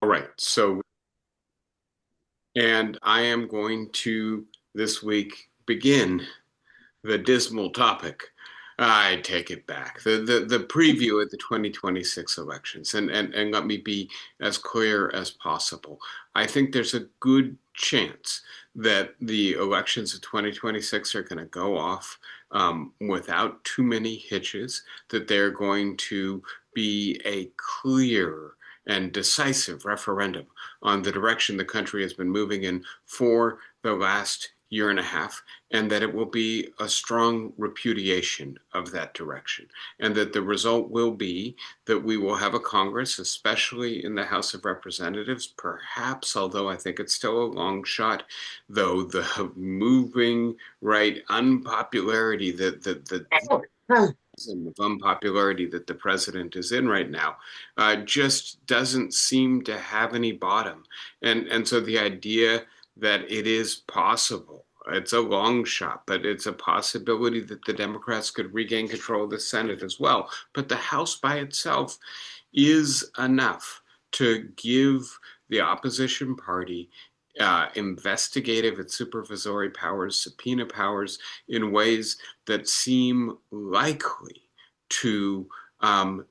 All right. And I am going to this week begin the dismal topic. I take it back. The preview of the 2026 elections. And let me be as clear as possible. I think there's a good chance that the elections of 2026 are going to go off without too many hitches, that they're going to be a clear and decisive referendum on the direction the country has been moving in for the last year and a half, and that it will be a strong repudiation of that direction, and that the result will be that we will have a Congress, especially in the House of Representatives, perhaps, although I think it's still a long shot, though the moving right unpopularity the of unpopularity that the president is in right now just doesn't seem to have any bottom. And so the idea that it is possible, it's a long shot, but it's a possibility that the Democrats could regain control of the Senate as well. But the House by itself is enough to give the opposition party investigative and supervisory powers, subpoena powers in ways that seem likely to um,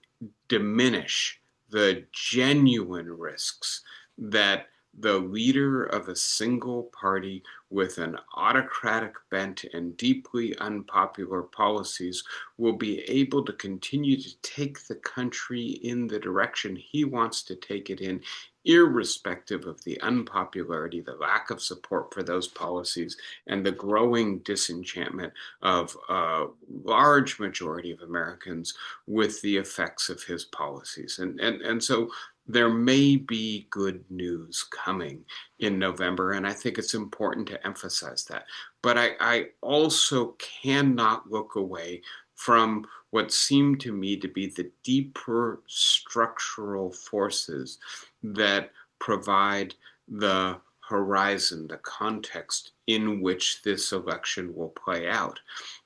diminish the genuine risks that the leader of a single party with an autocratic bent and deeply unpopular policies will be able to continue to take the country in the direction he wants to take it in, irrespective of the unpopularity, the lack of support for those policies, and the growing disenchantment of a large majority of Americans with the effects of his policies. And so there may be good news coming in November, and I think it's important to emphasize that. But I also cannot look away from what seem to me to be the deeper structural forces that provide the horizon, the context in which this election will play out.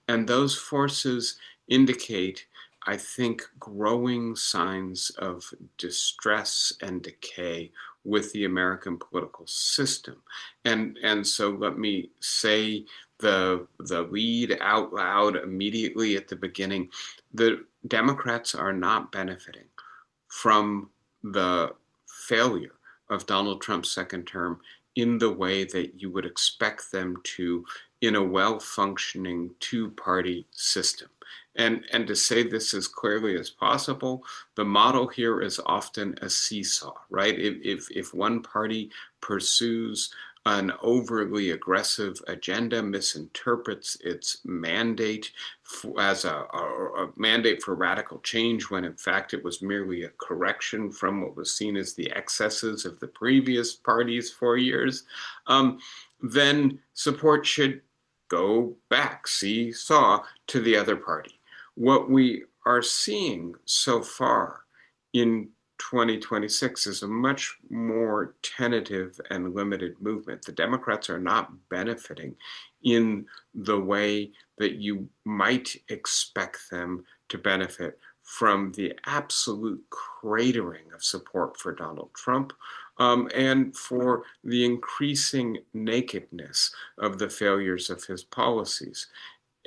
And those forces indicate, I think, growing signs of distress and decay with the American political system. And so let me say the lead out loud immediately at the beginning. The Democrats are not benefiting from the failure of Donald Trump's second term in the way that you would expect them to in a well-functioning two-party system. And to say this as clearly as possible, the model here is often a seesaw, right? If one party pursues an overly aggressive agenda, misinterprets its mandate as a mandate for radical change, when in fact it was merely a correction from what was seen as the excesses of the previous party's 4 years, then support should go back, seesaw, to the other party. What we are seeing so far in 2026 is a much more tentative and limited movement. The Democrats are not benefiting in the way that you might expect them to benefit from the absolute cratering of support for Donald Trump, and for the increasing nakedness of the failures of his policies.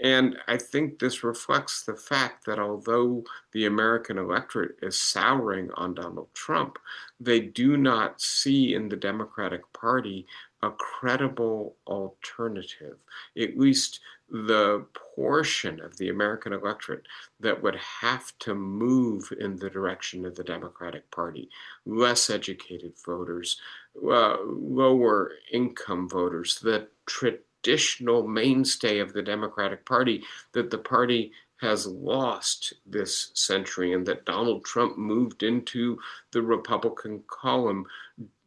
And I think this reflects the fact that although the American electorate is souring on Donald Trump, they do not see in the Democratic Party a credible alternative, at least the portion of the American electorate that would have to move in the direction of the Democratic Party, less educated voters, lower income voters, the traditional mainstay of the Democratic Party, that the party has lost this century and that Donald Trump moved into the Republican column,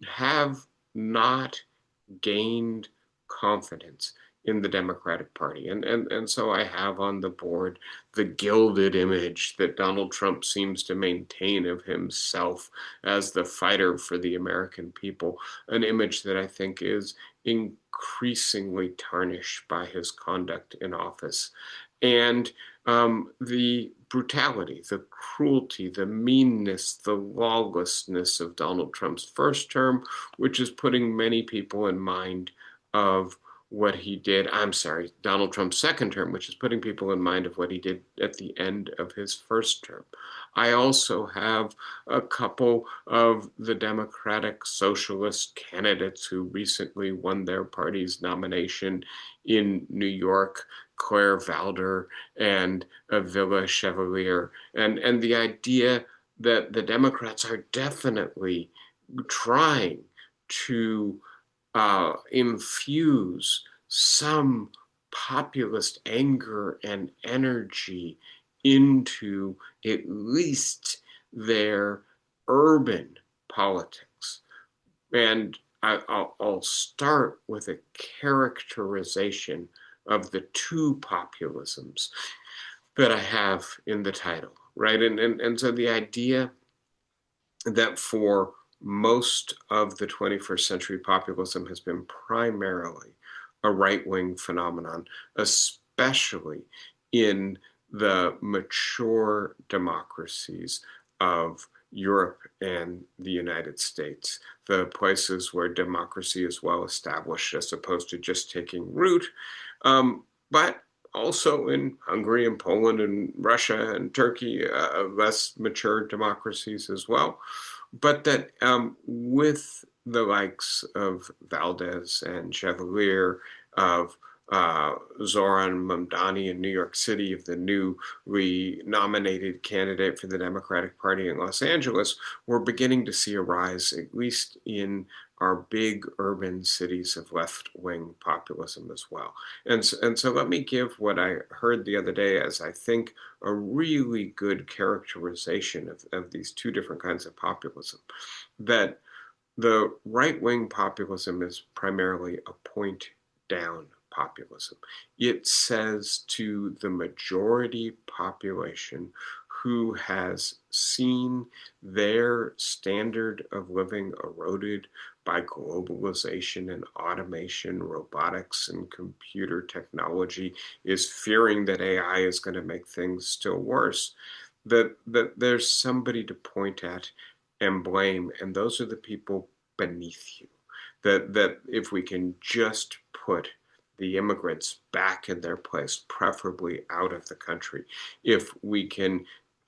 have not gained confidence in the Democratic Party. And so I have on the board the gilded image that Donald Trump seems to maintain of himself as the fighter for the American people, an image that I think is increasingly tarnished by his conduct in office. And the brutality, the cruelty, the meanness, the lawlessness of Donald Trump's first term, which is putting many people in mind of what he did. I'm sorry, Donald Trump's second term, which is putting people in mind of what he did at the end of his first term. I also have a couple of the Democratic Socialist candidates who recently won their party's nomination in New York, Claire Valder and Villa Chevalier, and the idea that the Democrats are definitely trying to infuse some populist anger and energy into at least their urban politics. And I'll start with a characterization of the two populisms that I have in the title, right? And so the idea that for most of the 21st century populism has been primarily a right-wing phenomenon, especially in the mature democracies of Europe and the United States, the places where democracy is well established as opposed to just taking root. But also in Hungary and Poland and Russia and Turkey, less mature democracies as well. But that with the likes of Valdez and Chevalier, of Zoran Mamdani in New York City, of the newly nominated candidate for the Democratic Party in Los Angeles, we're beginning to see a rise, at least in our big urban cities, of left-wing populism as well. And so let me give what I heard the other day as I think a really good characterization of these two different kinds of populism. That the right-wing populism is primarily a point-down populism. It says to the majority population who has seen their standard of living eroded by globalization and automation, robotics and computer technology, is fearing that AI is going to make things still worse, that there's somebody to point at and blame, and those are the people beneath you. That if we can just put the immigrants back in their place, preferably out of the country, if we can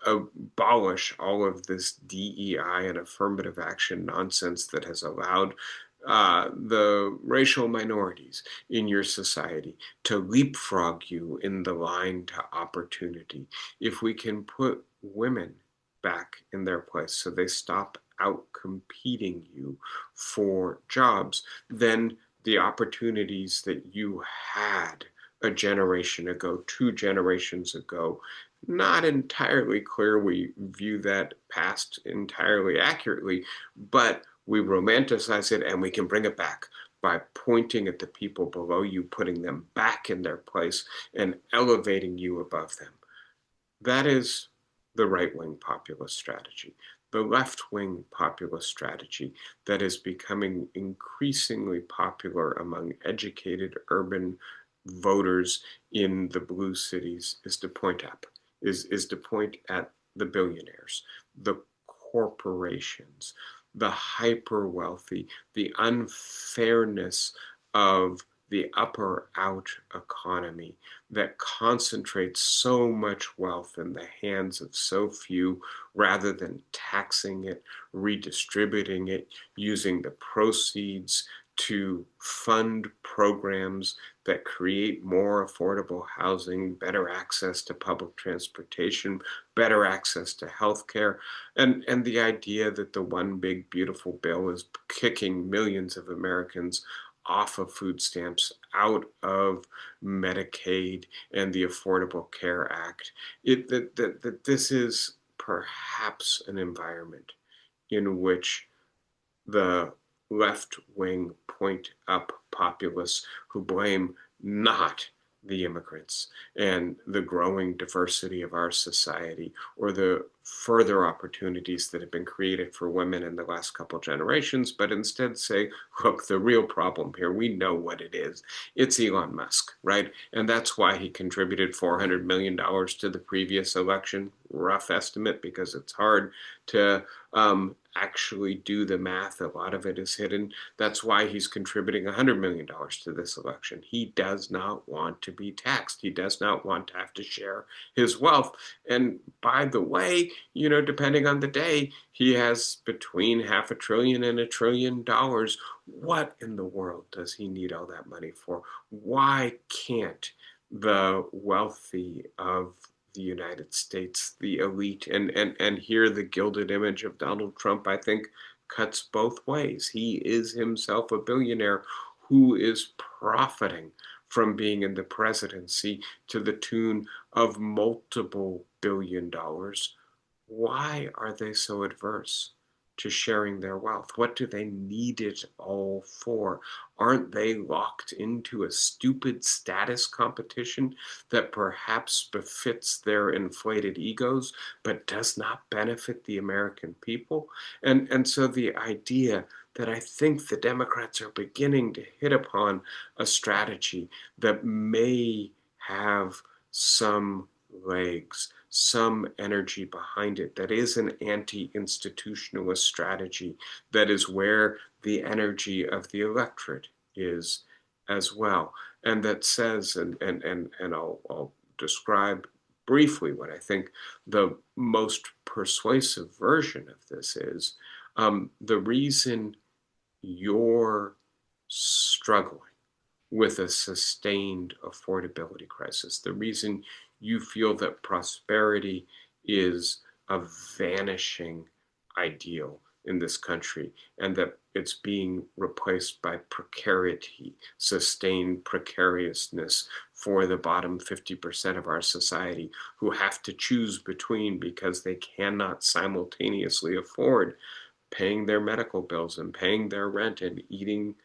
abolish all of this DEI and affirmative action nonsense that has allowed the racial minorities in your society to leapfrog you in the line to opportunity, if we can put women back in their place so they stop out competing you for jobs, then the opportunities that you had a generation ago, 2 generations ago, not entirely clear we view that past entirely accurately, but we romanticize it and we can bring it back by pointing at the people below you, putting them back in their place and elevating you above them. That is the right-wing populist strategy. The left-wing populist strategy that is becoming increasingly popular among educated urban voters in the blue cities is to point up, is to point at the billionaires, the corporations, the hyper wealthy, the unfairness of the upper out economy that concentrates so much wealth in the hands of so few rather than taxing it, redistributing it, using the proceeds to fund programs that create more affordable housing, better access to public transportation, better access to healthcare, and the idea that the one big beautiful bill is kicking millions of Americans off of food stamps, out of Medicaid and the Affordable Care Act. That this is perhaps an environment in which the left wing point up populists who blame not the immigrants and the growing diversity of our society or the further opportunities that have been created for women in the last couple generations, but instead say, look, the real problem here, we know what it is. It's Elon Musk, right? And that's why he contributed $400 million to the previous election, rough estimate, because it's hard to actually do the math. A lot of it is hidden. That's why he's contributing $100 million to this election. He does not want to be taxed. He does not want to have to share his wealth. And by the way, depending on the day, he has between half a trillion and $1 trillion. What in the world does he need all that money for? Why can't the wealthy of the United States, the elite, and here the gilded image of Donald Trump, I think, cuts both ways. He is himself a billionaire who is profiting from being in the presidency to the tune of multiple $1 billion. Why are they so adverse to sharing their wealth? What do they need it all for? Aren't they locked into a stupid status competition that perhaps befits their inflated egos, but does not benefit the American people? And so the idea that I think the Democrats are beginning to hit upon a strategy that may have some legs, some energy behind it, that is an anti-institutionalist strategy, that is where the energy of the electorate is as well. And that says, and I'll describe briefly what I think the most persuasive version of this is. The reason you're struggling with a sustained affordability crisis, the reason you feel that prosperity is a vanishing ideal in this country and that it's being replaced by precarity, sustained precariousness for the bottom 50% of our society who have to choose between, because they cannot simultaneously afford paying their medical bills and paying their rent and eating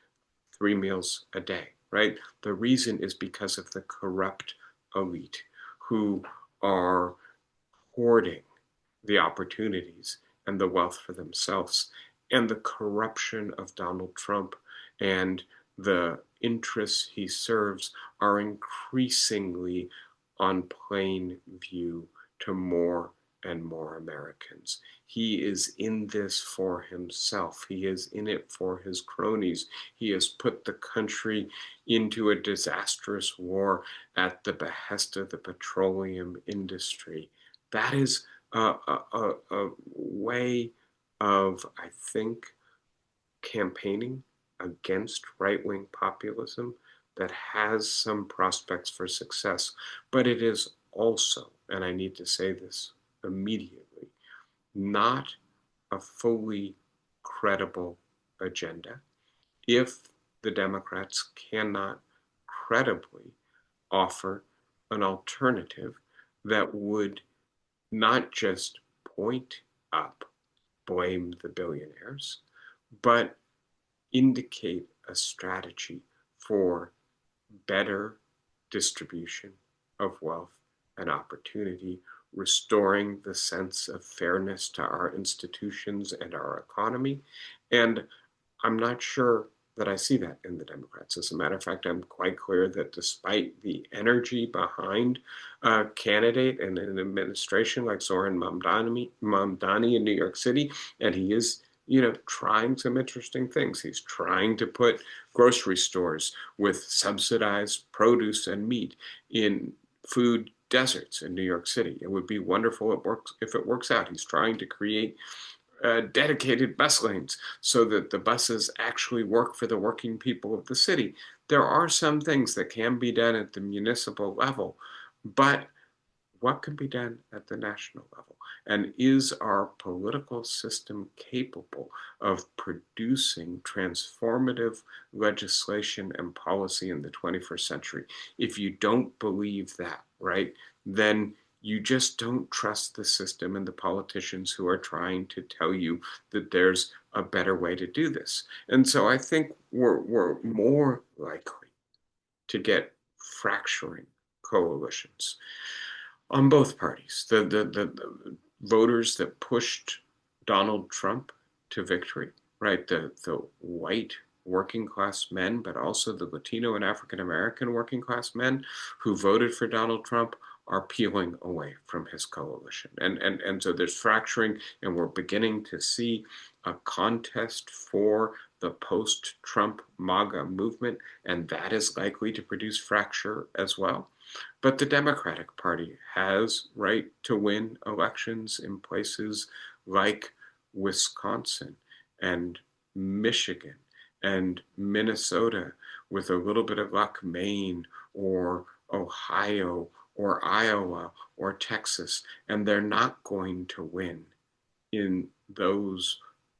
3 meals a day, right? The reason is because of the corrupt elite who are hoarding the opportunities and the wealth for themselves. And the corruption of Donald Trump and the interests he serves are increasingly on plain view to more and more Americans. He is in this for himself. He is in it for his cronies. He has put the country into a disastrous war at the behest of the petroleum industry. That is a way of, I think, campaigning against right-wing populism that has some prospects for success. But it is also, and I need to say this immediately, not a fully credible agenda if the Democrats cannot credibly offer an alternative that would not just point up, blame the billionaires, but indicate a strategy for better distribution of wealth and opportunity, restoring the sense of fairness to our institutions and our economy. And I'm not sure that I see that in the Democrats. As a matter of fact, I'm quite clear that despite the energy behind a candidate and an administration like Zoran Mamdani in New York City, and he is trying some interesting things. He's trying to put grocery stores with subsidized produce and meat in food deserts in New York City. It would be wonderful if it works out. He's trying to create dedicated bus lanes so that the buses actually work for the working people of the city. There are some things that can be done at the municipal level, but what can be done at the national level? And is our political system capable of producing transformative legislation and policy in the 21st century? If you don't believe that, right, then you just don't trust the system and the politicians who are trying to tell you that there's a better way to do this. And so I think we're more likely to get fracturing coalitions on both parties. The voters that pushed Donald Trump to victory, right? The white working class men, but also the Latino and African American working class men who voted for Donald Trump are peeling away from his coalition. And so there's fracturing, and we're beginning to see a contest for the post-Trump MAGA movement, and that is likely to produce fracture as well. But the Democratic Party has right to win elections in places like Wisconsin and Michigan and Minnesota, with a little bit of luck, Maine or Ohio or Iowa or Texas, and they're not going to win in those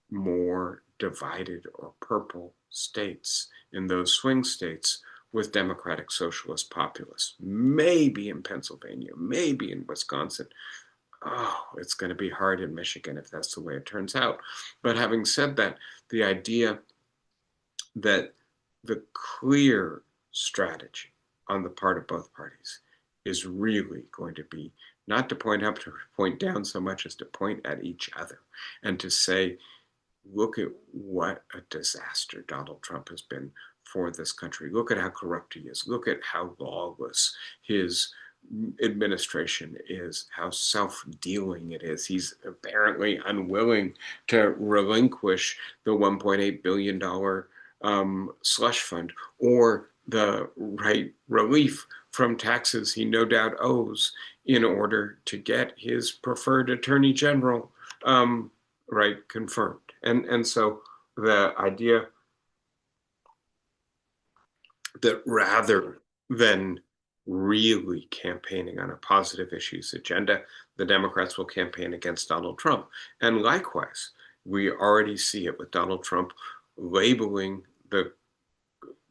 more divided or purple states, in those swing states with Democratic Socialist populists. Maybe in Pennsylvania, maybe in Wisconsin. Oh, it's going to be hard in Michigan if that's the way it turns out. But having said that, the idea that the clear strategy on the part of both parties is really going to be not to point up, to point down so much as to point at each other and to say, look at what a disaster Donald Trump has been for this country. Look at how corrupt he is. Look at how lawless his administration is, how self-dealing it is. He's apparently unwilling to relinquish the $1.8 billion slush fund or the relief from taxes he no doubt owes in order to get his preferred attorney general confirmed. And so the idea that rather than really campaigning on a positive issues agenda, the Democrats will campaign against Donald Trump. And likewise, we already see it with Donald Trump labeling the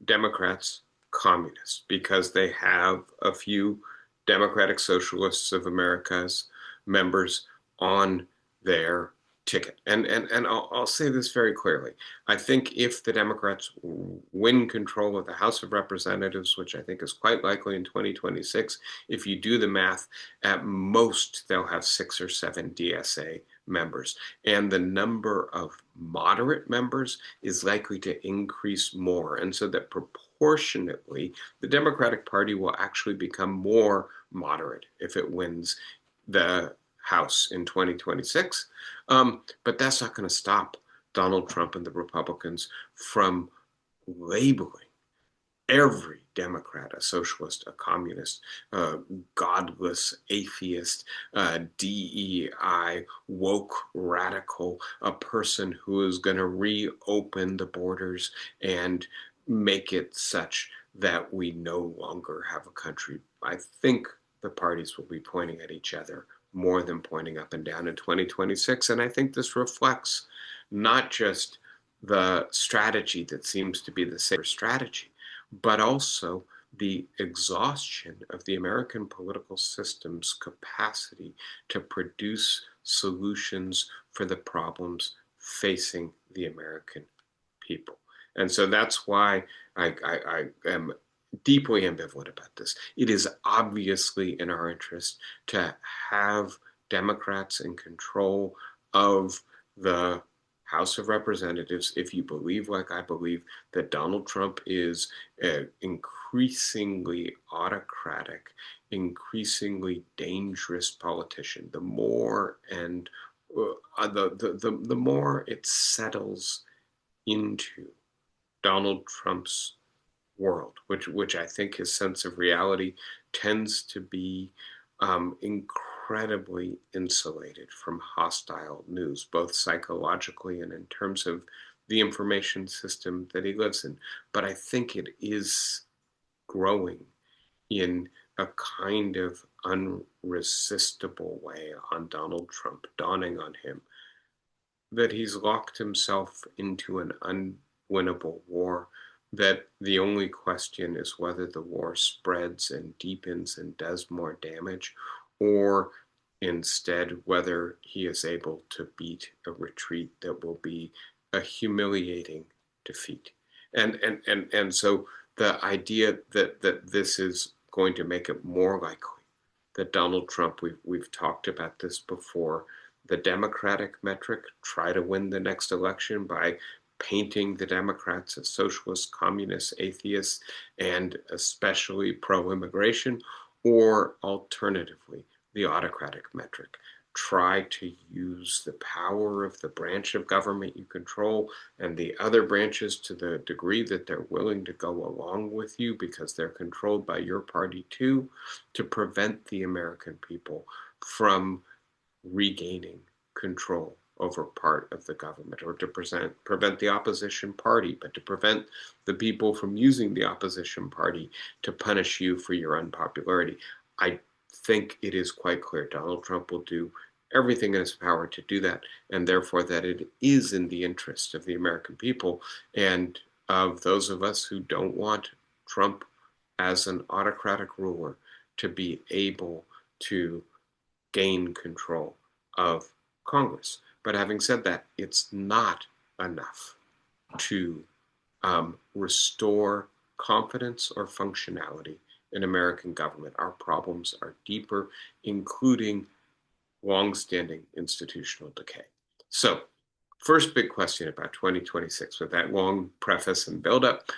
Democrats communists because they have a few Democratic Socialists of America's members on their ticket. And I'll say this very clearly. I think if the Democrats win control of the House of Representatives, which I think is quite likely in 2026, if you do the math, at most they'll have 6 or 7 DSA members. And the number of moderate members is likely to increase more. And so that proportionately, the Democratic Party will actually become more moderate if it wins the House in 2026. But that's not going to stop Donald Trump and the Republicans from labeling every Democrat a socialist, a communist, a godless atheist, a DEI, woke radical, a person who is going to reopen the borders and make it such that we no longer have a country. I think the parties will be pointing at each other more than pointing up and down in 2026. And I think this reflects not just the strategy that seems to be the safer strategy, but also the exhaustion of the American political system's capacity to produce solutions for the problems facing the American people. And so that's why I am deeply ambivalent about this. It is obviously in our interest to have Democrats in control of the House of Representatives if you believe, like I believe, that Donald Trump is an increasingly autocratic, increasingly dangerous politician. The more and the more it settles into Donald Trump's world, which I think his sense of reality tends to be incredibly insulated from hostile news, both psychologically and in terms of the information system that he lives in. But I think it is growing in a kind of unresistible way on Donald Trump, dawning on him that he's locked himself into an unwinnable war, that the only question is whether the war spreads and deepens and does more damage, or instead whether he is able to beat a retreat that will be a humiliating defeat. And so the idea that this is going to make it more likely that Donald Trump, we've talked about this before, the Democratic metric, try to win the next election by painting the Democrats as socialists, communists, atheists, and especially pro-immigration, or alternatively, the autocratic metric. Try to use the power of the branch of government you control and the other branches to the degree that they're willing to go along with you because they're controlled by your party too, to prevent the American people from regaining control over part of the government, or to prevent the opposition party, but to prevent the people from using the opposition party to punish you for your unpopularity. I think it is quite clear Donald Trump will do everything in his power to do that, and therefore that it is in the interest of the American people and of those of us who don't want Trump as an autocratic ruler to be able to gain control of Congress. But having said that, it's not enough to restore confidence or functionality in American government. Our problems are deeper, including longstanding institutional decay. So, first big question about 2026 with that long preface and buildup.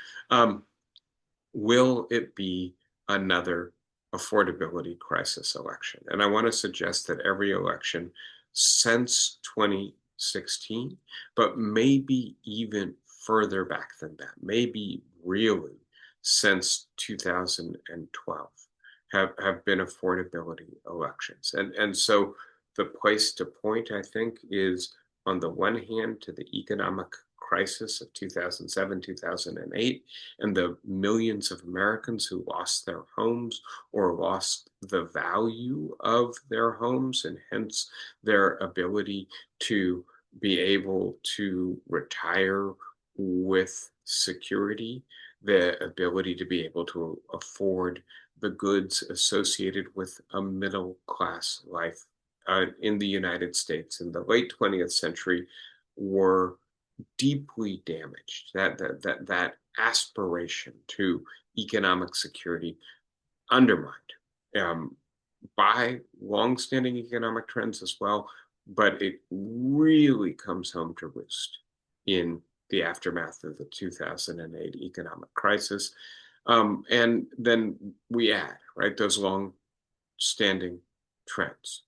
Will it be another affordability crisis election? And I want to suggest that every election since 2016, but maybe even further back than that, maybe really since 2012, have been affordability elections. And so the place to point, I think, is on the one hand to the economic crisis of 2007, 2008, and the millions of Americans who lost their homes or lost the value of their homes and hence their ability to be able to retire with security, the ability to be able to afford the goods associated with a middle class life in the United States in the late 20th century were deeply damaged. That aspiration to economic security undermined by longstanding economic trends as well, but it really comes home to roost in the aftermath of the 2008 economic crisis. And then we add, right, those long-standing trends,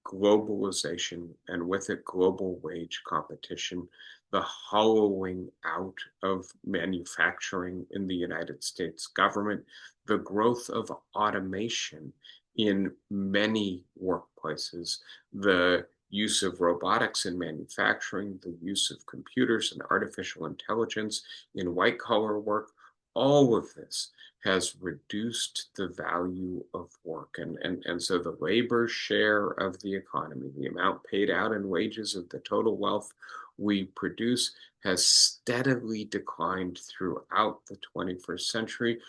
globalization, and with it, global wage competition, the hollowing out of manufacturing in the United States government, the growth of automation in many workplaces, the use of robotics in manufacturing, the use of computers and artificial intelligence in white collar work, all of this has reduced the value of work. And so the labor share of the economy, the amount paid out in wages of the total wealth we produce, has steadily declined throughout the 21st century.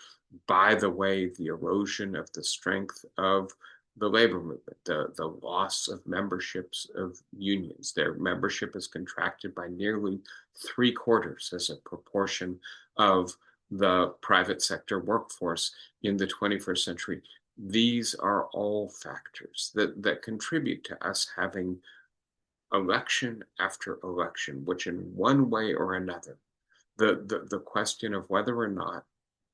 By the way, the erosion of the strength of the labor movement, the loss of memberships of unions. Their membership is contracted by nearly 3/4 as a proportion of the private sector workforce in the 21st century. These are all factors that contribute to us having election after election, which in one way or another, the question of whether or not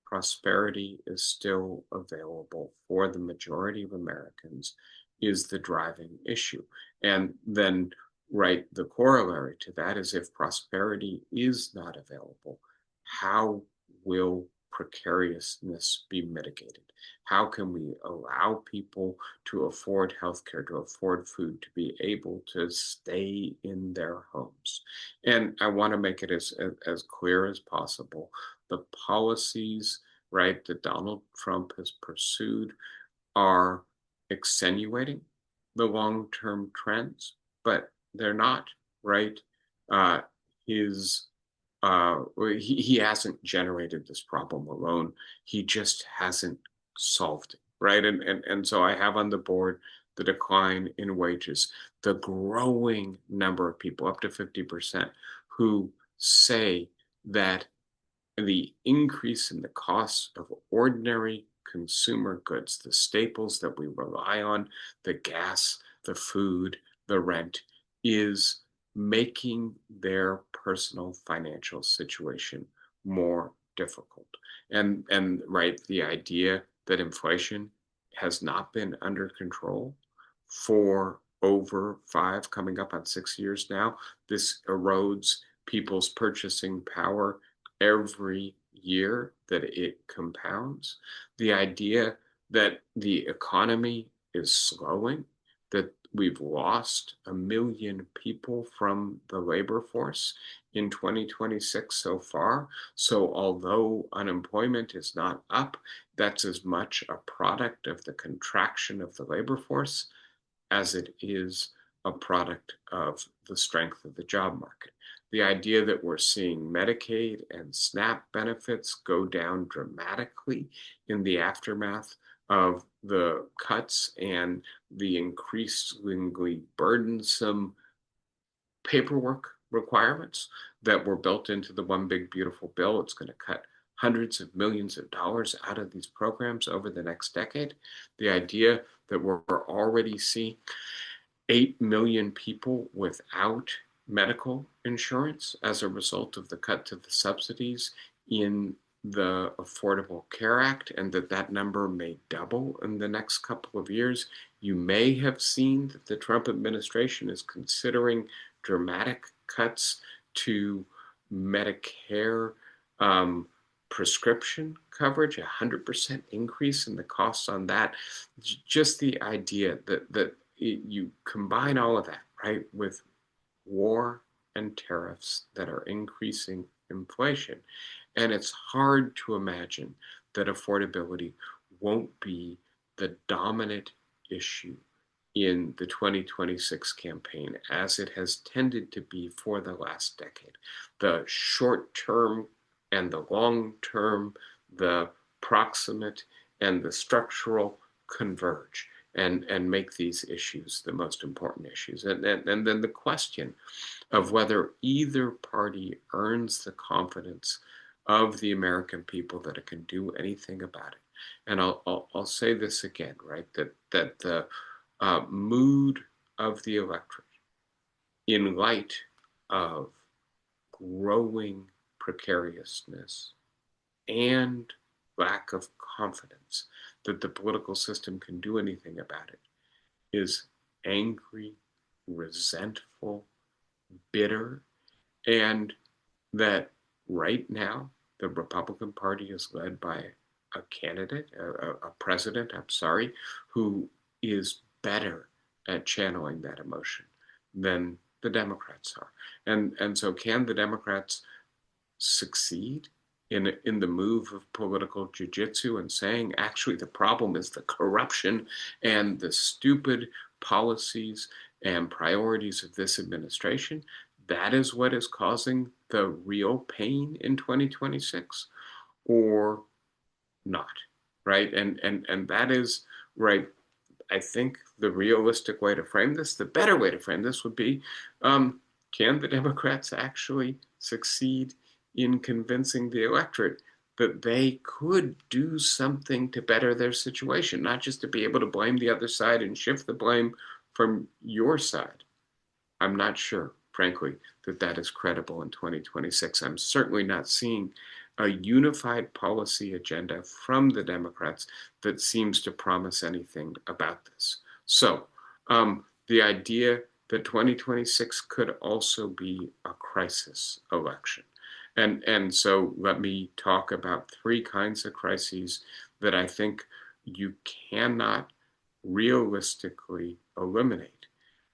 prosperity is still available for the majority of Americans is the driving issue. And then, right, the corollary to that is if prosperity is not available, how will precariousness be mitigated? How can we allow people to afford healthcare, to afford food, to be able to stay in their homes? And I want to make it as clear as possible. The policies, right, that Donald Trump has pursued are extenuating the long-term trends, but they're not, right? Uh, his he hasn't generated this problem alone. He just hasn't solved it, right? And so I have on the board the decline in wages, the growing number of people, up to 50%, who say that the increase in the cost of ordinary consumer goods, the staples that we rely on, the gas, the food, the rent, is making their personal financial situation more difficult. And right, the idea that inflation has not been under control for over 5, coming up on 6 years now, this erodes people's purchasing power every year that it compounds. The idea that the economy is slowing, that we've lost 1 million people from the labor force in 2026 so far. So although unemployment is not up, that's as much a product of the contraction of the labor force as it is a product of the strength of the job market. The idea that we're seeing Medicaid and SNAP benefits go down dramatically in the aftermath of the cuts and the increasingly burdensome paperwork requirements that were built into the One Big Beautiful Bill. It's going to cut hundreds of millions of dollars out of these programs over the next decade. The idea that we're already seeing 8 million people without medical insurance as a result of the cut to the subsidies in the Affordable Care Act, and that number may double in the next couple of years. You may have seen that the Trump administration is considering dramatic cuts to Medicare prescription coverage, 100% increase in the costs on that. Just the idea that you combine all of that, right, with war and tariffs that are increasing inflation. And it's hard to imagine that affordability won't be the dominant issue in the 2026 campaign, as it has tended to be for the last decade. The short term and the long term, the proximate and the structural converge and make these issues the most important issues. And then the question of whether either party earns the confidence of the American people that it can do anything about it. And I'll say this again, right? That the mood of the electorate, in light of growing precariousness and lack of confidence that the political system can do anything about it, is angry, resentful, bitter, and that right now the Republican Party is led by a candidate, a president, I'm sorry, who is better at channeling that emotion than the Democrats are. And so can the Democrats succeed in the move of political jujitsu and saying, actually, the problem is the corruption and the stupid policies and priorities of this administration? That is what is causing the real pain in 2026, or not, right? And that is, right, I think the realistic way to frame this, the better way to frame this would be, can the Democrats actually succeed in convincing the electorate that they could do something to better their situation, not just to be able to blame the other side and shift the blame from your side? I'm not sure, frankly, that is credible in 2026. I'm certainly not seeing a unified policy agenda from the Democrats that seems to promise anything about this. So the idea that 2026 could also be a crisis election. And so let me talk about 3 kinds of crises that I think you cannot realistically eliminate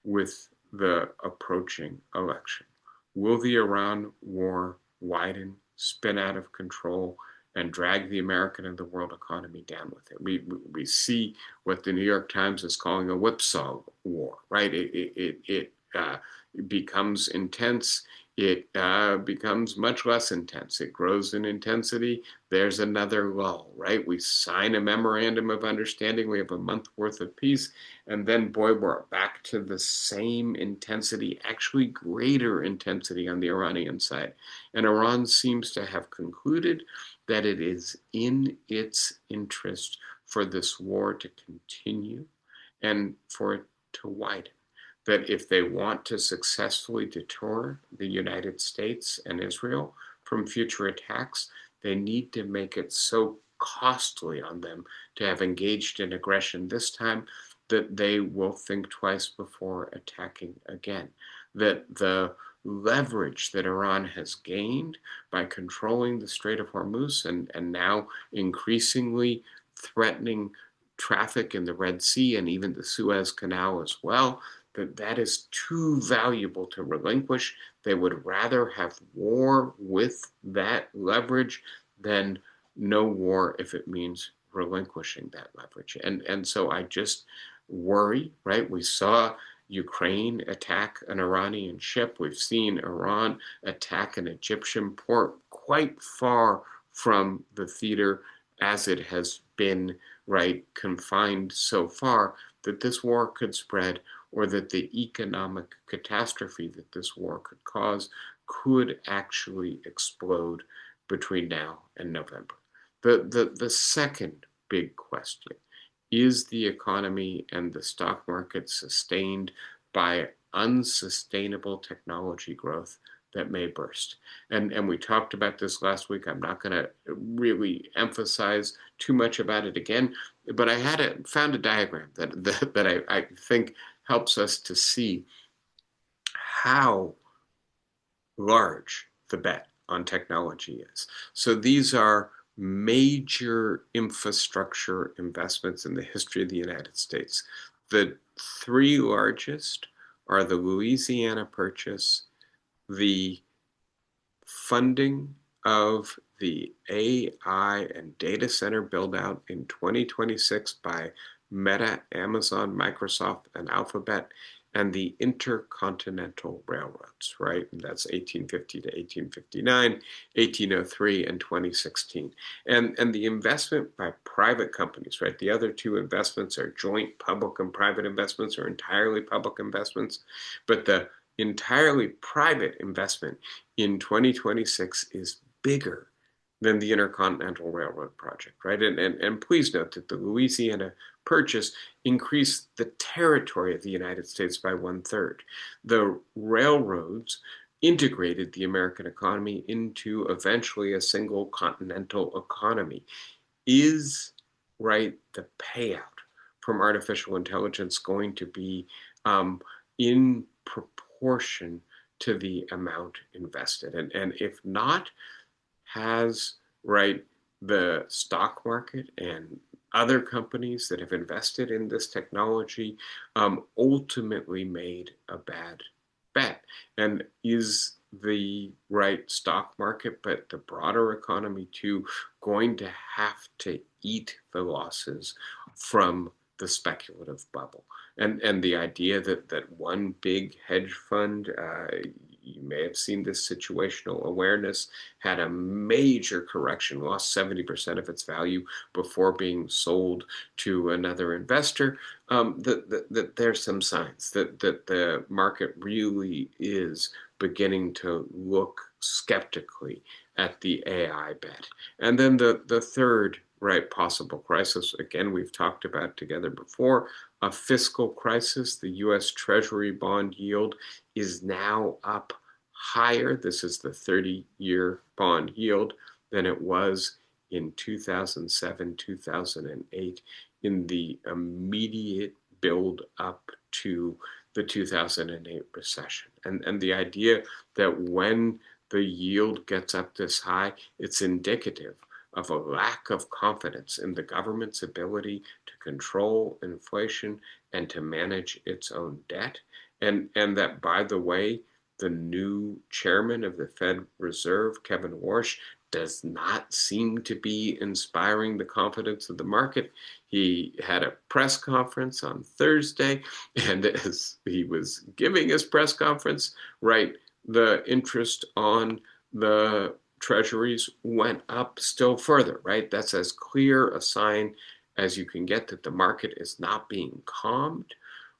with the approaching election. Will the Iran war widen, spin out of control, and drag the American and the world economy down with it? We see what the New York Times is calling a whipsaw war, right? It becomes intense it becomes much less intense. It grows in intensity. There's another lull, right? We sign a memorandum of understanding. We have a month worth of peace. And then, boy, we're back to the same intensity, actually greater intensity on the Iranian side. And Iran seems to have concluded that it is in its interest for this war to continue and for it to widen. That if they want to successfully deter the United States and Israel from future attacks, they need to make it so costly on them to have engaged in aggression this time that they will think twice before attacking again. That the leverage that Iran has gained by controlling the Strait of Hormuz and now increasingly threatening traffic in the Red Sea and even the Suez Canal as well, that is too valuable to relinquish. They would rather have war with that leverage than no war if it means relinquishing that leverage. And so I just worry, right? We saw Ukraine attack an Iranian ship. We've seen Iran attack an Egyptian port quite far from the theater as it has been, right, confined so far, that this war could spread, or that the economic catastrophe that this war could cause could actually explode between now and November. The second big question is the economy and the stock market sustained by unsustainable technology growth that may burst. And we talked about this last week. I'm not going to really emphasize too much about it again, but I found a diagram that I think helps us to see how large the bet on technology is. So these are major infrastructure investments in the history of the United States. The three largest are the Louisiana Purchase, the funding of the AI and data center build out in 2026 by Meta, Amazon, Microsoft, and Alphabet, and the intercontinental railroads, right? And that's 1850 to 1859, 1803, and 2016. And the investment by private companies, right? The other two investments are joint public and private investments, or entirely public investments. But the entirely private investment in 2026 is bigger than the Intercontinental Railroad project, right? And please note that the Louisiana Purchase increased the territory of the United States by 1/3. The railroads integrated the American economy into eventually a single continental economy. Is, right, the payout from artificial intelligence going to be in proportion to the amount invested? And if not, has, right, the stock market and other companies that have invested in this technology ultimately made a bad bet? And is the right stock market, but the broader economy too, going to have to eat the losses from the speculative bubble? And the idea that one big hedge fund, you may have seen this, situational awareness, had a major correction, lost 70% of its value before being sold to another investor. That there's some signs that the market really is beginning to look skeptically at the AI bet. And then the third, right, possible crisis, again, we've talked about together before, a fiscal crisis. The US Treasury bond yield is now up higher. This is the 30-year bond yield than it was in 2007, 2008, in the immediate build up to the 2008 recession. And the idea that when the yield gets up this high, it's indicative of a lack of confidence in the government's ability to control inflation and to manage its own debt. And that, by the way, the new chairman of the Fed Reserve, Kevin Warsh, does not seem to be inspiring the confidence of the market. He had a press conference on Thursday, and as he was giving his press conference, right, the interest on the treasuries went up still further, right? That's as clear a sign as you can get that the market is not being calmed,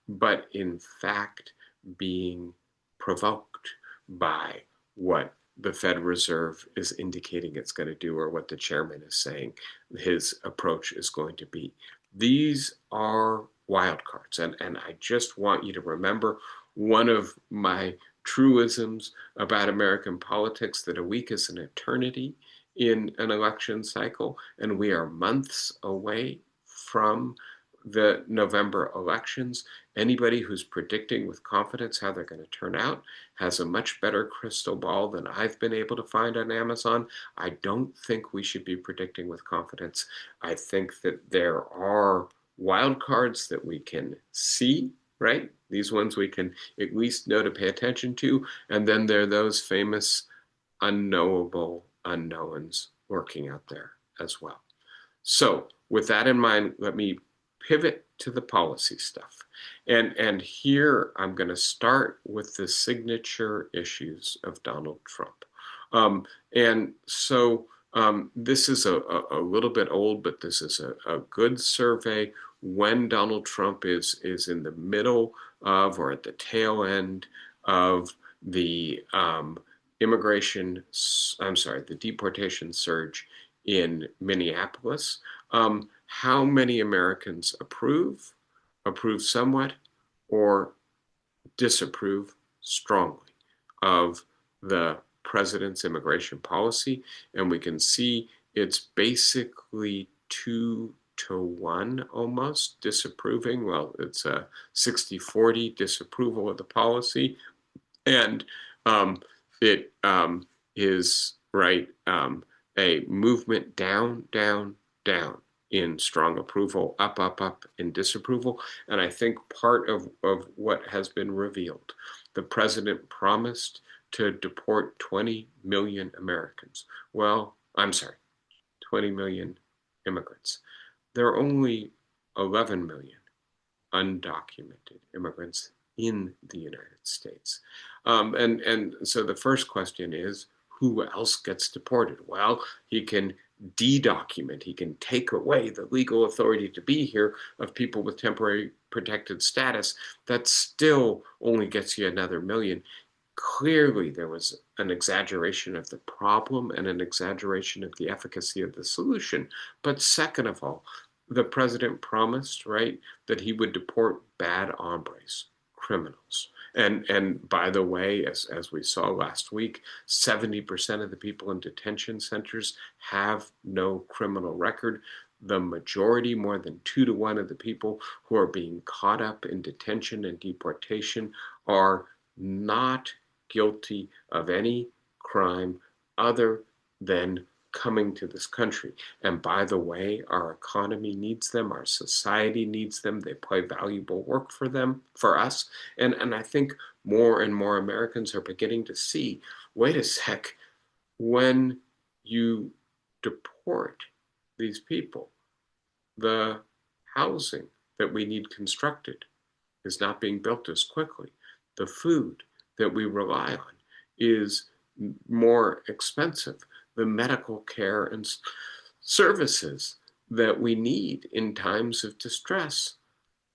but in fact being provoked by what the Fed Reserve is indicating it's going to do, or what the chairman is saying his approach is going to be. These are wild cards. And I just want you to remember one of my truisms about American politics, that a week is an eternity in an election cycle, and we are months away from the November elections. Anybody who's predicting with confidence how they're going to turn out has a much better crystal ball than I've been able to find on Amazon. I don't think we should be predicting with confidence. I think that there are wild cards that we can see, right? These ones we can at least know to pay attention to. And then there are those famous unknowable unknowns lurking out there as well. So with that in mind, let me pivot to the policy stuff. And here I'm going to start with the signature issues of Donald Trump. And so this is a little bit old, but this is a good survey when Donald Trump is in the middle of, or at the tail end of, the the deportation surge in Minneapolis. How many Americans approve somewhat, or disapprove strongly of the president's immigration policy? And we can see it's basically 2-1 almost disapproving. Well, it's a 60-40 disapproval of the policy. And it is, right, a movement down, down, down in strong approval, up, up, up in disapproval. And I think part of what has been revealed, the president promised to deport 20 million Americans. Well, I'm sorry, 20 million immigrants. There are only 11 million undocumented immigrants in the United States. And so the first question is, who else gets deported? Well, he can de-document, he can take away the legal authority to be here of people with temporary protected status. That still only gets you another million. Clearly, there was an exaggeration of the problem and an exaggeration of the efficacy of the solution. But second of all, the president promised, right, that he would deport bad hombres, criminals. And by the way, as we saw last week, 70% of the people in detention centers have no criminal record. The majority, more than 2-1 of the people who are being caught up in detention and deportation, are not guilty of any crime other than coming to this country. And by the way, our economy needs them, our society needs them, they play valuable work for us. And I think more and more Americans are beginning to see, wait a sec, when you deport these people, the housing that we need constructed is not being built as quickly. The food that we rely on is more expensive. The medical care and services that we need in times of distress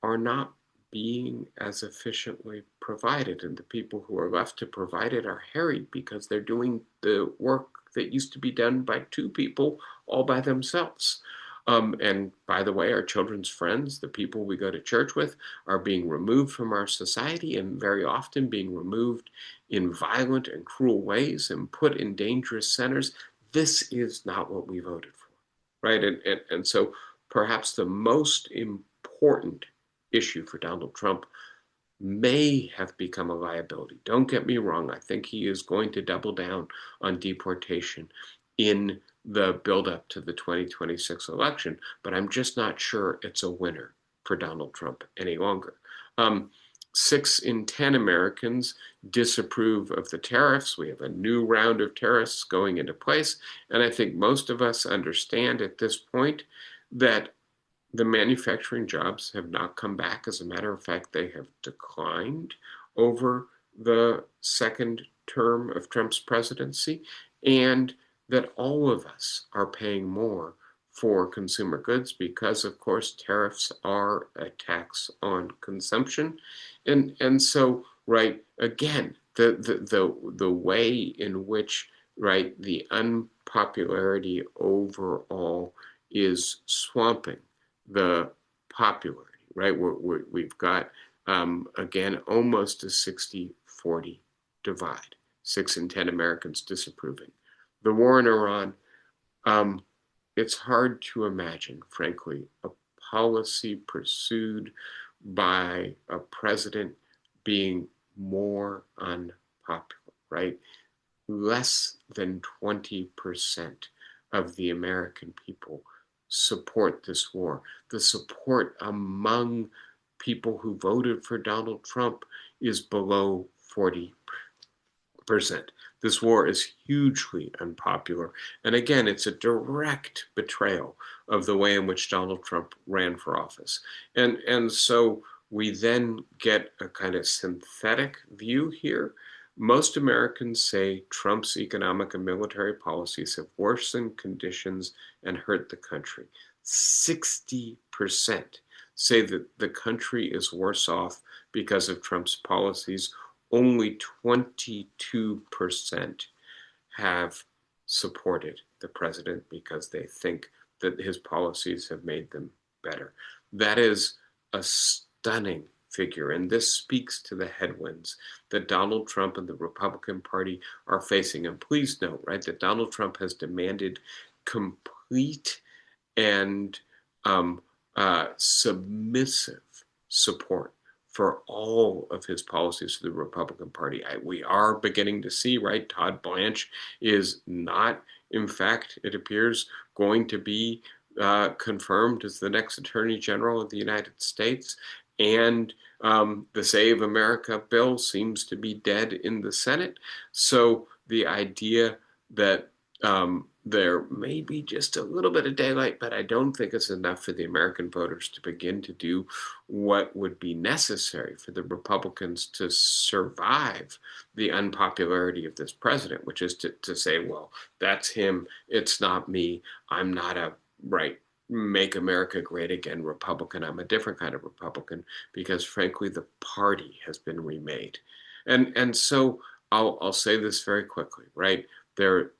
are not being as efficiently provided. And the people who are left to provide it are harried because they're doing the work that used to be done by 2 people all by themselves. And by the way, our children's friends, the people we go to church with, are being removed from our society, and very often being removed in violent and cruel ways and put in dangerous centers. This is not what we voted for, right? And so perhaps the most important issue for Donald Trump may have become a liability. Don't get me wrong. I think he is going to double down on deportation in the buildup to the 2026 election, but I'm just not sure it's a winner for Donald Trump any longer. 6 in 10 Americans disapprove of the tariffs. We have a new round of tariffs going into place. And I think most of us understand at this point that the manufacturing jobs have not come back. As a matter of fact, they have declined over the second term of Trump's presidency, and that all of us are paying more for consumer goods because, of course, tariffs are a tax on consumption. And so, right, again, the way in which, right, the unpopularity overall is swamping the popularity, right? We've got, again, almost a 60-40 divide, 6 in 10 Americans disapproving. The war in Iran, um, it's hard to imagine, frankly, a policy pursued by a president being more unpopular, right? Less than 20% of the American people support this war. The support among people who voted for Donald Trump is below 40%. This war is hugely unpopular. And again, it's a direct betrayal of the way in which Donald Trump ran for office. And so we then get a kind of synthetic view here. Most Americans say Trump's economic and military policies have worsened conditions and hurt the country. 60% say that the country is worse off because of Trump's policies. Only 22% have supported the president because they think that his policies have made them better. That is a stunning figure, and this speaks to the headwinds that Donald Trump and the Republican Party are facing. And please note, right, that Donald Trump has demanded complete and submissive support for all of his policies to the Republican Party. We are beginning to see, right, Todd Blanche is not, in fact, it appears, going to be confirmed as the next Attorney General of the United States. And the Save America bill seems to be dead in the Senate. So the idea that there may be just a little bit of daylight, but I don't think it's enough for the American voters to begin to do what would be necessary for the Republicans to survive the unpopularity of this president, which is to say, well, that's him, it's not me, I'm not a right make America great again Republican. I'm a different kind of Republican because, frankly, the party has been remade. And so I'll say this very quickly, right? There are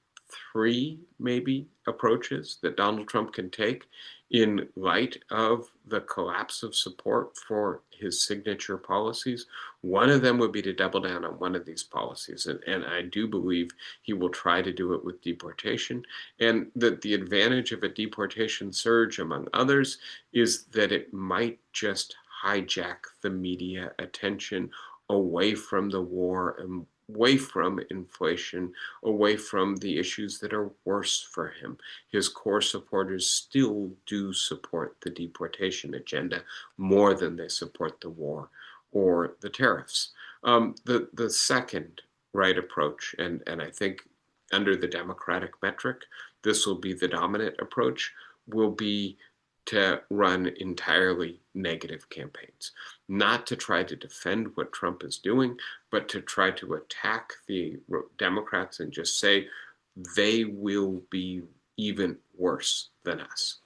3 maybe approaches that Donald Trump can take in light of the collapse of support for his signature policies. One of them would be to double down on one of these policies. And I do believe he will try to do it with deportation. And that the advantage of a deportation surge, among others, is that it might just hijack the media attention away from the war and away from inflation, away from the issues that are worse for him. His core supporters still do support the deportation agenda more than they support the war or the tariffs. The second right approach, and I think under the Democratic metric, this will be the dominant approach, will be to run entirely negative campaigns, not to try to defend what Trump is doing, but to try to attack the Democrats and just say they will be even worse than us.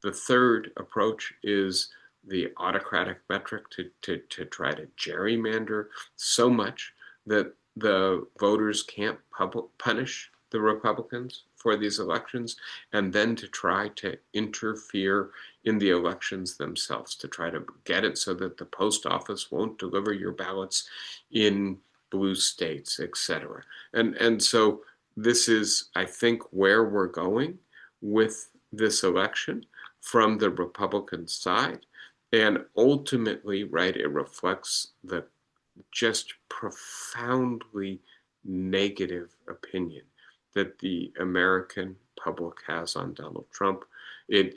The third approach is the autocratic metric to try to gerrymander so much that the voters can't punish the Republicans for these elections, and then to try to interfere in the elections themselves, to try to get it so that the post office won't deliver your ballots in blue states, etc. And so this is, I think, where we're going with this election from the Republican side. And ultimately, right, it reflects the just profoundly negative opinion that the American public has on Donald Trump. It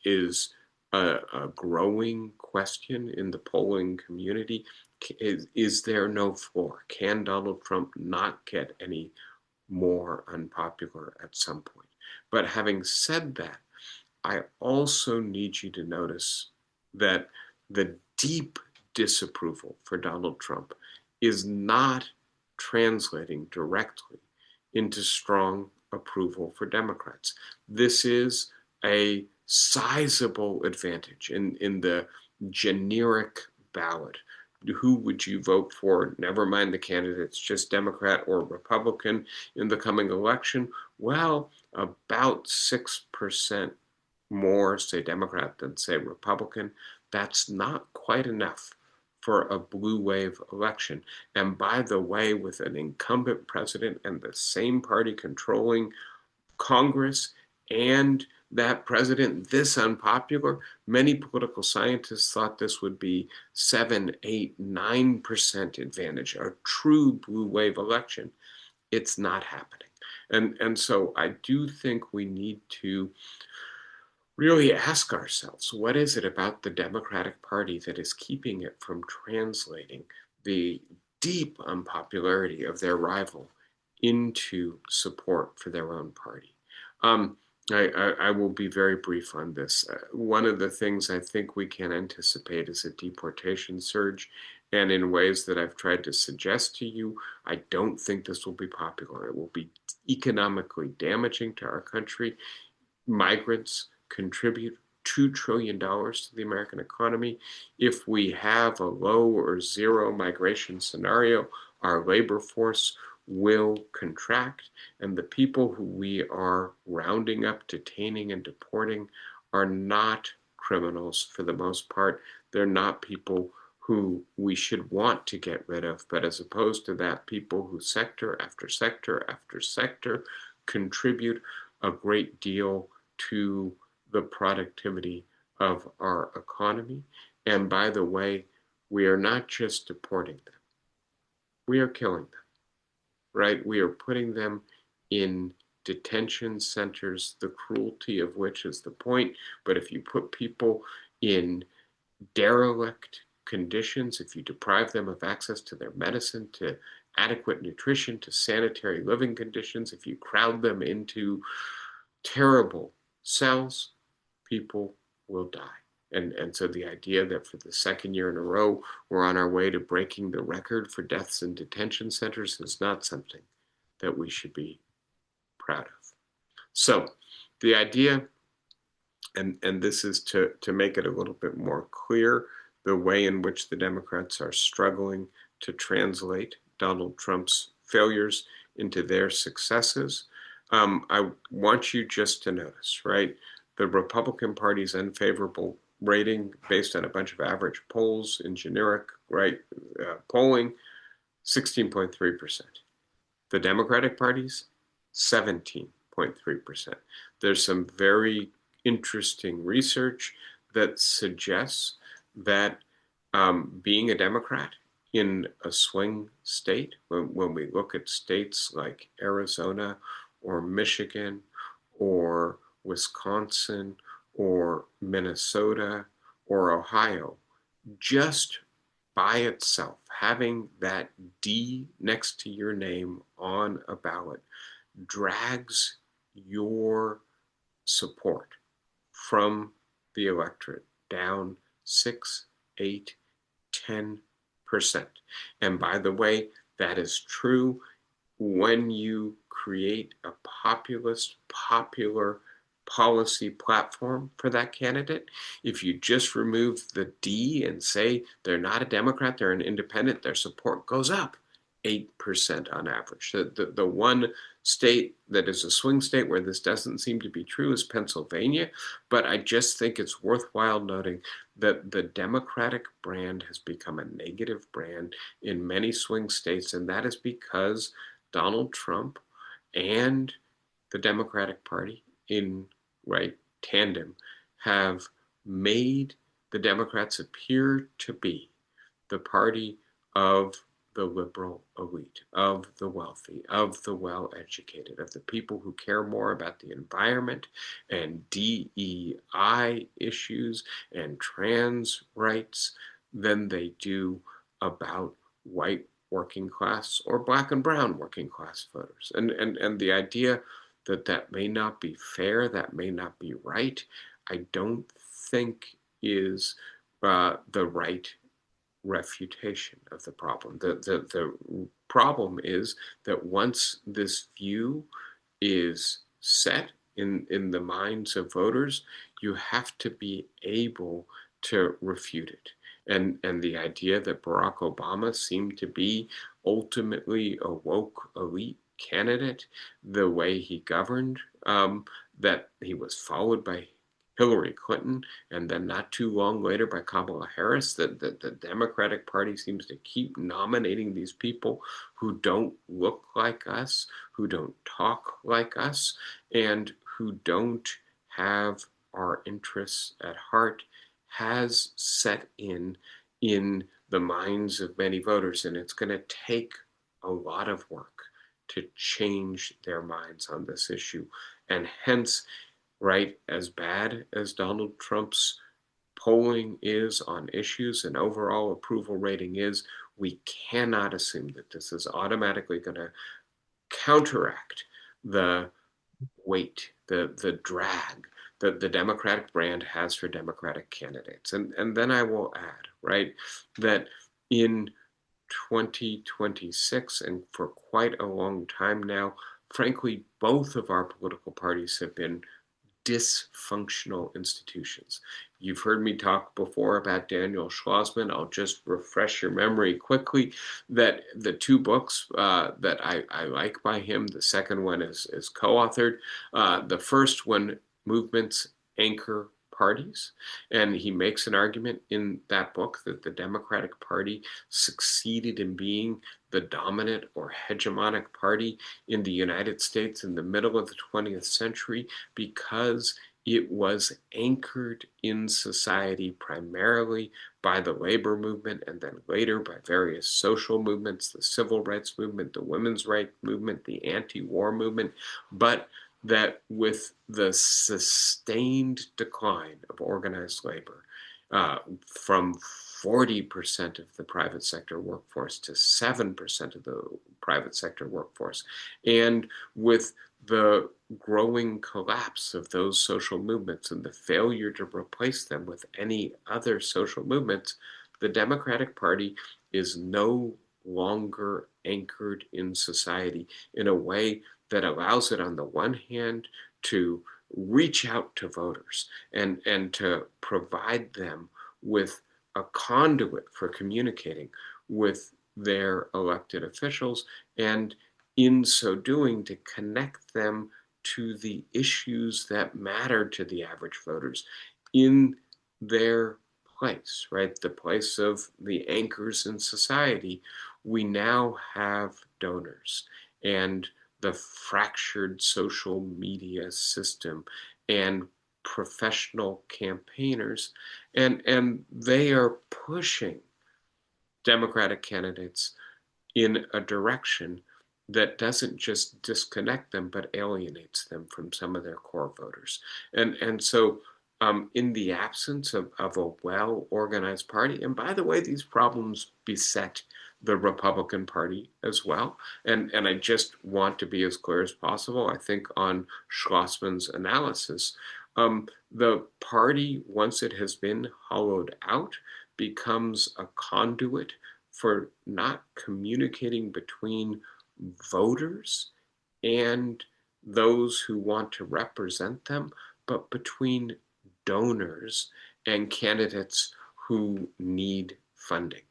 is a growing question in the polling community. Is there no floor? Can Donald Trump not get any more unpopular at some point? But having said that, I also need you to notice that the deep disapproval for Donald Trump is not translating directly into strong approval for Democrats. This is a sizable advantage in the generic ballot. Who would you vote for? Never mind the candidates, just Democrat or Republican in the coming election. Well, about 6% more, say, Democrat than, say, Republican. That's not quite enough for a blue wave election. And by the way, with an incumbent president and the same party controlling Congress and that president this unpopular, many political scientists thought this would be 7, 8, 9% advantage, a true blue wave election. It's not happening. And so I do think we need to really ask ourselves, what is it about the Democratic Party that is keeping it from translating the deep unpopularity of their rival into support for their own party? I will be very brief on this. One of the things I think we can anticipate is a deportation surge. And in ways that I've tried to suggest to you, I don't think this will be popular. It will be economically damaging to our country. Migrants contribute $2 trillion to the American economy. If we have a low or zero migration scenario, our labor force will contract, and the people who we are rounding up, detaining, and deporting are not criminals for the most part. They're not people who we should want to get rid of, but as opposed to that, people who sector after sector after sector contribute a great deal to the productivity of our economy. And by the way, we are not just deporting them, we are killing them, right? We are putting them in detention centers, the cruelty of which is the point. But if you put people in derelict conditions, if you deprive them of access to their medicine, to adequate nutrition, to sanitary living conditions, if you crowd them into terrible cells, people will die. And so the idea that for the second year in a row, we're on our way to breaking the record for deaths in detention centers is not something that we should be proud of. So the idea, and this is to make it a little bit more clear, the way in which the Democrats are struggling to translate Donald Trump's failures into their successes. I want you just to notice, right? The Republican Party's unfavorable rating based on a bunch of average polls in generic, right, polling, 16.3%. The Democratic Party's 17.3%. There's some very interesting research that suggests that being a Democrat in a swing state, when we look at states like Arizona or Michigan or Wisconsin or Minnesota or Ohio, just by itself, having that D next to your name on a ballot drags your support from the electorate down 6, 8, 10%. And by the way, that is true when you create a populist, popular policy platform for that candidate. If you just remove the D and say they're not a Democrat, they're an independent, their support goes up 8% on average. The one state that is a swing state where this doesn't seem to be true is Pennsylvania, but I just think it's worthwhile noting that the Democratic brand has become a negative brand in many swing states, and that is because Donald Trump and the Democratic Party in tandem have made the Democrats appear to be the party of the liberal elite, of the wealthy, of the well-educated, of the people who care more about the environment and DEI issues and trans rights than they do about white working class or black and brown working class voters. And the idea that may not be fair, that may not be right, I don't think is the right refutation of the problem. The problem is that once this view is set in the minds of voters, you have to be able to refute it. And the idea that Barack Obama seemed to be ultimately a woke elite candidate, the way he governed, that he was followed by Hillary Clinton, and then not too long later by Kamala Harris, that the Democratic Party seems to keep nominating these people who don't look like us, who don't talk like us, and who don't have our interests at heart, has set in the minds of many voters. And it's going to take a lot of work to change their minds on this issue. And hence, right, as bad as Donald Trump's polling is on issues and overall approval rating is, we cannot assume that this is automatically going to counteract the weight, the drag that the Democratic brand has for Democratic candidates. And then I will add, right, that in 2026 and for quite a long time now, frankly, both of our political parties have been dysfunctional institutions. You've heard me talk before about Daniel Schlossman. I'll just refresh your memory quickly that the two books that I like by him, the second one is co-authored. The first one, Movements Anchor Parties. And he makes an argument in that book that the Democratic Party succeeded in being the dominant or hegemonic party in the United States in the middle of the 20th century because it was anchored in society primarily by the labor movement and then later by various social movements, the civil rights movement, the women's rights movement, the anti-war movement, but that with the sustained decline of organized labor from 40% of the private sector workforce to 7% of the private sector workforce, and with the growing collapse of those social movements and the failure to replace them with any other social movements, the Democratic Party is no longer anchored in society in a way that allows it, on the one hand, to reach out to voters and to provide them with a conduit for communicating with their elected officials, and in so doing, to connect them to the issues that matter to the average voters in their place, right? The place of the anchors in society. We now have donors and the fractured social media system and professional campaigners, and they are pushing Democratic candidates in a direction that doesn't just disconnect them, but alienates them from some of their core voters. And so in the absence of a well-organized party, and by the way, these problems beset the Republican Party as well. And I just want to be as clear as possible, I think, on Schlossman's analysis. The party, once it has been hollowed out, becomes a conduit for not communicating between voters and those who want to represent them, but between donors and candidates who need funding.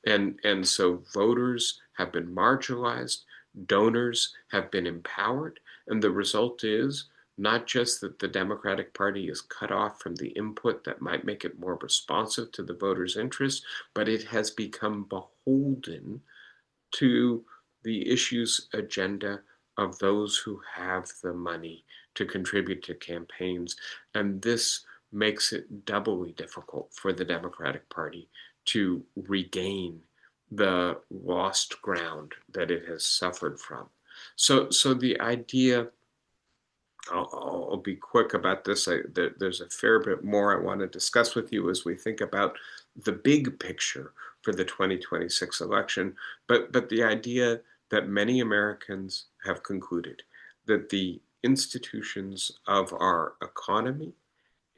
And so voters have been marginalized, donors have been empowered, and the result is not just that the Democratic Party is cut off from the input that might make it more responsive to the voters' interests, but it has become beholden to the issues agenda of those who have the money to contribute to campaigns. And this makes it doubly difficult for the Democratic Party to regain the lost ground that it has suffered from. So the idea, I'll be quick about this. There's a fair bit more I want to discuss with you as we think about the big picture for the 2026 election. But the idea that many Americans have concluded that the institutions of our economy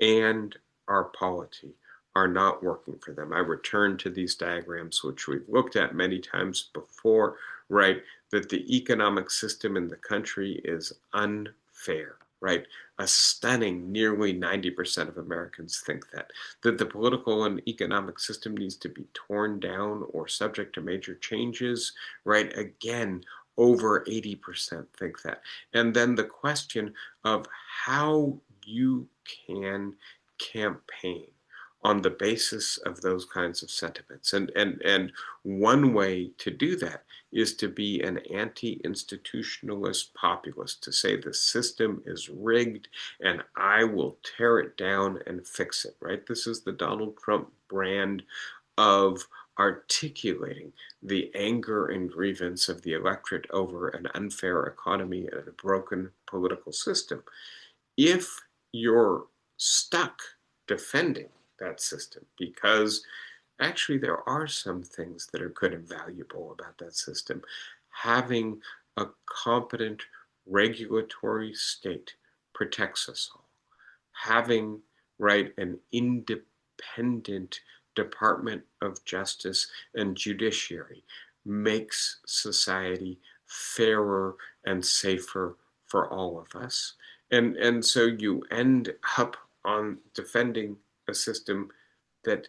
and our polity are not working for them. I return to these diagrams, which we've looked at many times before, right? That the economic system in the country is unfair, right? A stunning nearly 90% of Americans think that. That the political and economic system needs to be torn down or subject to major changes, right? Again, over 80% think that. And then the question of how you can campaign on the basis of those kinds of sentiments. And one way to do that is to be an anti-institutionalist populist, to say the system is rigged and I will tear it down and fix it, right? This is the Donald Trump brand of articulating the anger and grievance of the electorate over an unfair economy and a broken political system. If you're stuck defending that system, because actually there are some things that are good and valuable about that system, having a competent regulatory state protects us all. Having, right, an independent Department of Justice and judiciary makes society fairer and safer for all of us. And so you end up on defending a system that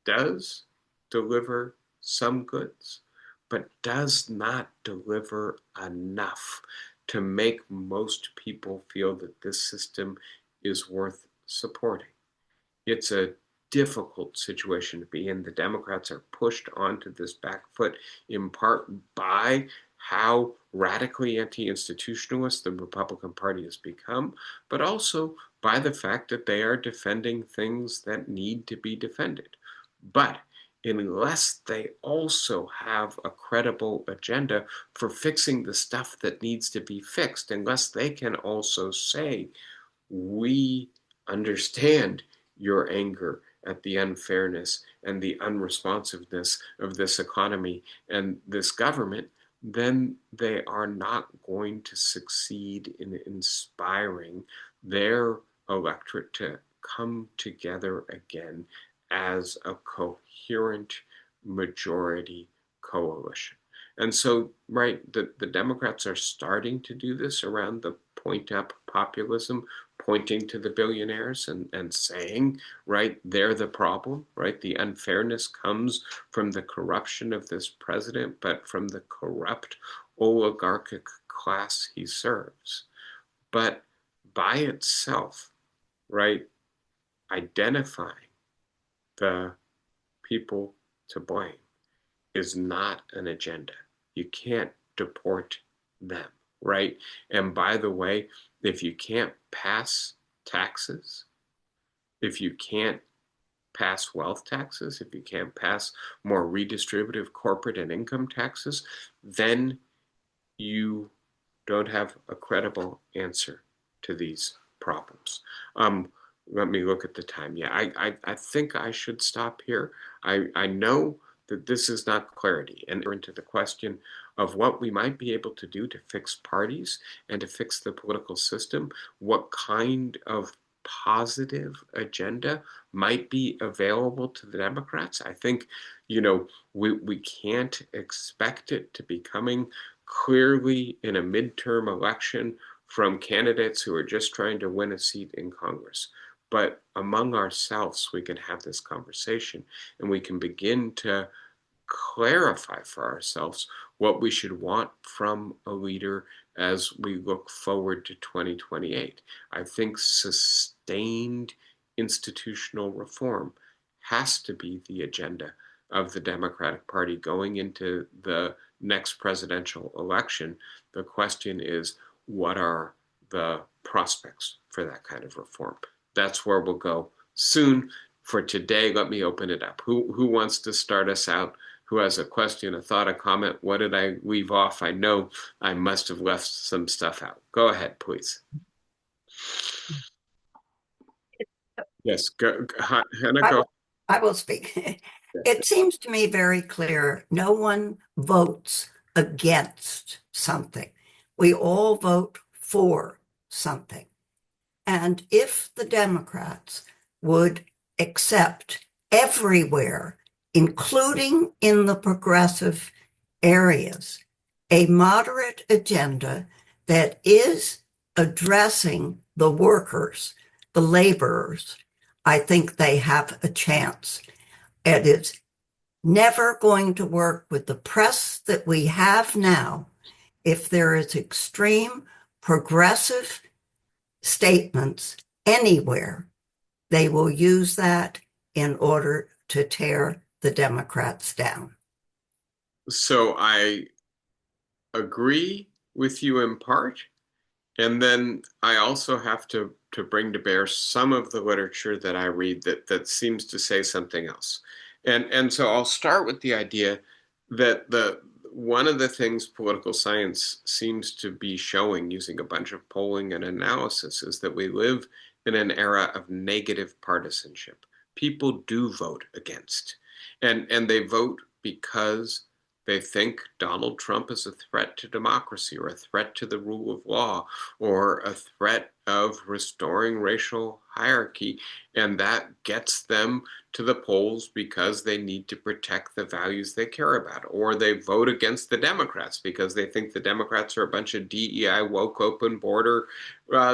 does deliver some goods, but does not deliver enough to make most people feel that this system is worth supporting. It's a difficult situation to be in. The Democrats are pushed onto this back foot in part by how radically anti-institutionalist the Republican Party has become, but also by the fact that they are defending things that need to be defended. But unless they also have a credible agenda for fixing the stuff that needs to be fixed, unless they can also say, we understand your anger at the unfairness and the unresponsiveness of this economy and this government, then they are not going to succeed in inspiring their electorate to come together again as a coherent majority coalition. And so, right, the Democrats are starting to do this around the point up populism, pointing to the billionaires and saying, right, they're the problem, right? The unfairness comes from the corruption of this president, but from the corrupt oligarchic class he serves. But by itself, right, identifying the people to blame is not an agenda. You can't deport them, right? And by the way, if you can't pass taxes, if you can't pass wealth taxes, if you can't pass more redistributive corporate and income taxes, then you don't have a credible answer to these problems. Let me look at the time. Yeah, I think I should stop here. I know that this is not clarity and into the question of what we might be able to do to fix parties and to fix the political system, what kind of positive agenda might be available to the Democrats. I think, we can't expect it to be coming clearly in a midterm election from candidates who are just trying to win a seat in Congress. But among ourselves, we can have this conversation and we can begin to clarify for ourselves what we should want from a leader as we look forward to 2028. I think sustained institutional reform has to be the agenda of the Democratic Party going into the next presidential election. The question is, what are the prospects for that kind of reform? That's where we'll go soon. For today, let me open it up. Who wants to start us out? Who has a question, a thought, a comment? What did I leave off? I know I must have left some stuff out. Go ahead, please. Yes, Hannah, go. I will speak. It seems to me very clear no one votes against something. We all vote for something. And if the Democrats would accept everywhere, including in the progressive areas, a moderate agenda that is addressing the workers, the laborers, I think they have a chance. It is never going to work with the press that we have now if there is extreme progressive statements anywhere. They will use that in order to tear the Democrats down. So I agree with you in part. And then I also have to bring to bear some of the literature that I read that seems to say something else. And so I'll start with the idea that the one of the things political science seems to be showing using a bunch of polling and analysis is that we live in an era of negative partisanship. People do vote against. And they vote because they think Donald Trump is a threat to democracy or a threat to the rule of law or a threat of restoring racial hierarchy. And that gets them to the polls because they need to protect the values they care about. Or they vote against the Democrats because they think the Democrats are a bunch of DEI, woke, open border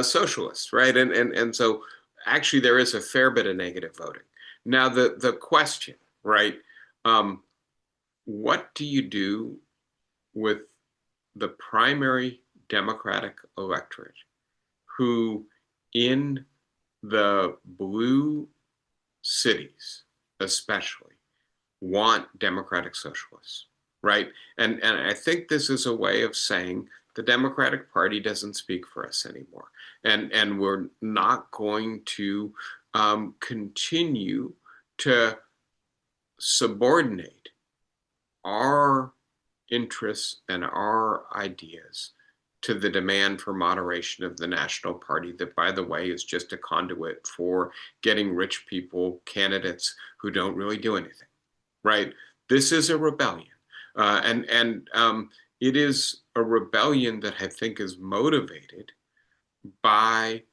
socialists, right? And so actually there is a fair bit of negative voting. Now, the question, right? What do you do with the primary Democratic electorate who, in the blue cities especially, want democratic socialists, right? And I think this is a way of saying the Democratic Party doesn't speak for us anymore, and we're not going to continue to subordinate our interests and our ideas to the demand for moderation of the National Party, that, by the way, is just a conduit for getting rich people candidates who don't really do anything, right? This is a rebellion. And it is a rebellion that I think is motivated by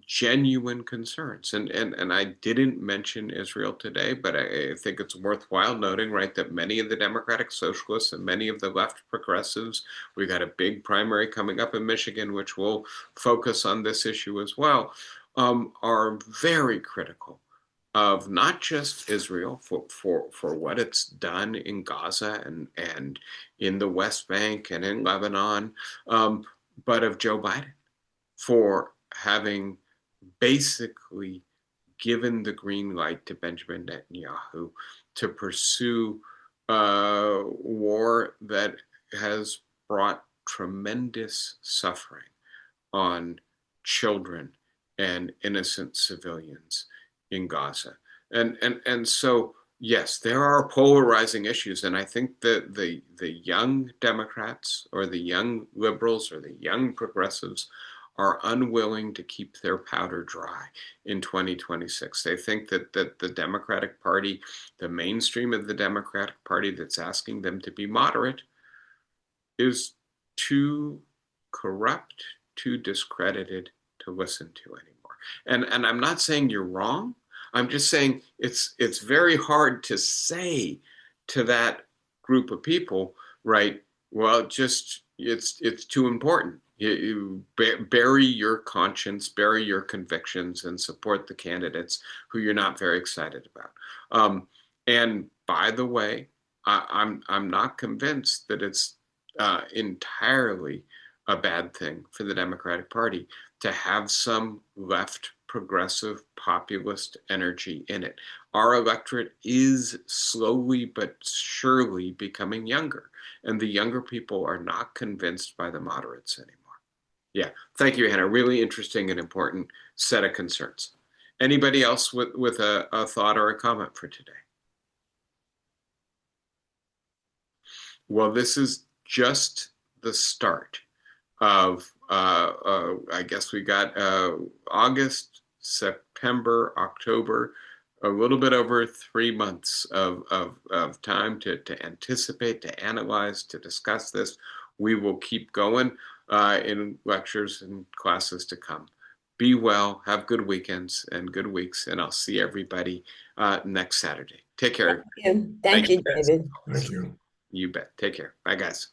genuine concerns. And I didn't mention Israel today, but I think it's worthwhile noting, right, that many of the Democratic Socialists and many of the left progressives, we got a big primary coming up in Michigan, which will focus on this issue as well, are very critical of not just Israel for what it's done in Gaza and in the West Bank and in Lebanon, but of Joe Biden for having basically given the green light to Benjamin Netanyahu to pursue a war that has brought tremendous suffering on children and innocent civilians in Gaza. And so yes, there are polarizing issues, and I think that the young Democrats or the young liberals or the young progressives are unwilling to keep their powder dry in 2026. They think that the Democratic Party, the mainstream of the Democratic Party that's asking them to be moderate, is too corrupt, too discredited to listen to anymore. And I'm not saying you're wrong. I'm just saying it's very hard to say to that group of people, right? Well, just it's too important. You bury your conscience, bury your convictions, and support the candidates who you're not very excited about. And by the way, I'm not convinced that it's entirely a bad thing for the Democratic Party to have some left progressive populist energy in it. Our electorate is slowly but surely becoming younger, and the younger people are not convinced by the moderates anymore. Yeah, thank you, Hannah. Really interesting and important set of concerns. Anybody else with a thought or a comment for today? Well, this is just the start of, I guess we got August, September, October, a little bit over 3 months of time to anticipate, to analyze, to discuss this. We will keep going in lectures and classes to come. Be well, have good weekends and good weeks, and I'll see everybody next Saturday. Take care. Yeah. Thank Thank you, you, guys. David. You bet. Take care. Bye, guys.